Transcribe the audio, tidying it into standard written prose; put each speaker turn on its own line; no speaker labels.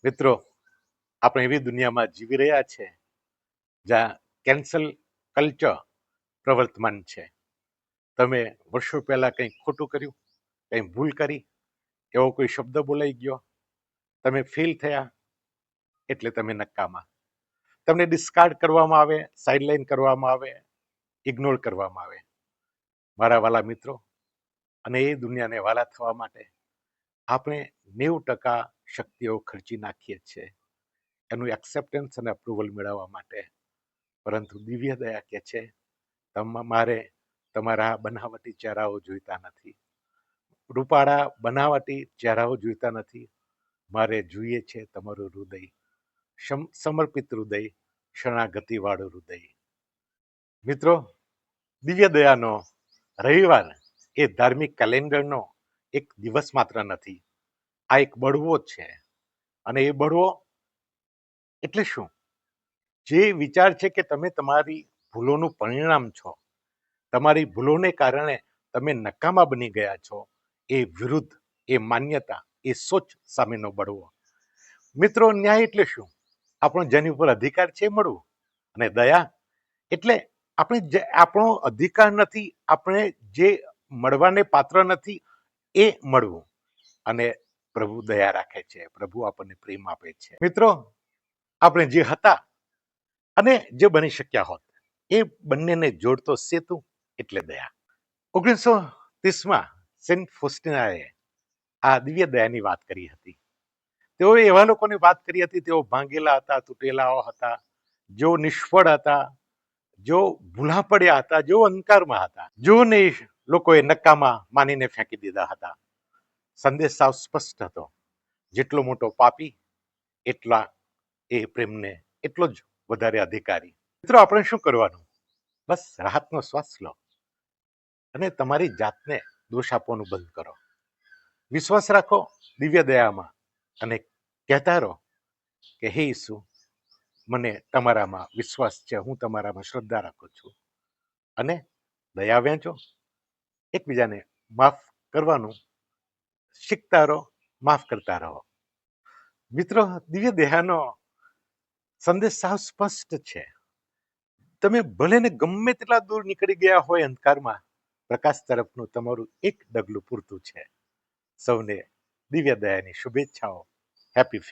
મિત્રો, આપણે એવી દુનિયામાં જીવી રહ્યા છે જ્યાં કેન્સલ કલ્ચર પ્રવર્તમાન છે. તમે વર્ષો પહેલા કંઈ ખોટું કર્યું, કંઈ ભૂલ કરી, એવો કોઈ શબ્દ બોલાઈ ગયો, તમે ફેલ થયા એટલે તમે નકામા. તમને ડિસ્કાર્ડ કરવામાં આવે, સાઇડલાઇન કરવામાં આવે, ઇગ્નોર કરવામાં આવે. મારા વાલા મિત્રો, અને એ દુનિયાને વાલા થવા માટે આપણે 90% શક્તિઓ ખર્ચી નાખીએ છીએ એનું એક્સેપ્ટન્સ અને અપ્રુવલ મેળવવા માટે. પરંતુ દિવ્ય દયા કે છે, મારે તમારા બનાવટી ચહેરાઓ જોઈતા નથી, રૂપાળા બનાવટી ચહેરાઓ જોઈતા નથી. મારે જોઈએ છે તમારું હૃદય, સમર્પિત હૃદય, શરણાગતિવાળું હૃદય. મિત્રો, દિવ્ય દયાનો રવિવાર એ ધાર્મિક કેલેન્ડરનો એક દિવસ માત્ર નથી, આ એક બળવો છે. અને એ બળવો એટલે શું? જે વિચાર છે કે તમે તમારી ભૂલોનું પરિણામ છો, તમારી ભૂલોને કારણે તમે નકામા બની ગયા છો, એ વિરુદ્ધ, એ માન્યતા, એ સોચ સામેનો બળવો. મિત્રો, ન્યાય એટલે શું? આપણો જેની ઉપર અધિકાર છે મળવું. અને દયા એટલે આપણે આપણો અધિકાર નથી, આપણે જે મળવાને પાત્ર નથી એ મળવું. અને પ્રભુ દયા રાખે છે, પ્રભુ આપણને પ્રેમ આપે છે. મિત્રો, આપણે જે હતા અને જે બની શક્યા હોત, એ બંનેને જોડતો સેતુ એટલે દયા. 1930માં સેન્ટ ફોસ્ટિનાએ આ દિવ્ય દયાની વાત કરી હતી. તેઓએ એવા લોકોની વાત કરી હતી, તેઓ ભાંગેલા હતા, તૂટેલા હતા, જેઓ નિષ્ફળ હતા, જેઓ ભૂલા પડ્યા હતા, જેઓ અંધકારમાં હતા, જેઓને લોકોએ નકામા માનીને ફેંકી દીધા હતા. સંદેશ સાવ સ્પષ્ટ હતો, જેટલો મોટો પાપી એટલા એ પ્રેમને એટલો જ વધારે અધિકારી. મિત્રો, આપણે શું કરવાનું? બસ રાહતનો શ્વાસ લો અને તમારી જાતને દોષ આપવાનું બંધ કરો. વિશ્વાસ રાખો દિવ્ય દયામાં અને કહેતા રહો કે હે ઈસુ, મને તમારામાં વિશ્વાસ છે, હું તમારામાં શ્રદ્ધા રાખું છું. અને દયા વહેંચો, એકબીજાને માફ કરવાનું શીખતા રહો, માફ કરતા રહો. મિત્રો, દિવ્ય દયાનો સંદેશ સાવ સ્પષ્ટ છે. તમે ભલે ને ગમે તેટલા દૂર નીકળી ગયા હોય અંધકારમાં, પ્રકાશ તરફનું તમારું એક ડગલું પૂરતું છે. સૌને દિવ્ય દયાની શુભેચ્છાઓ. હેપી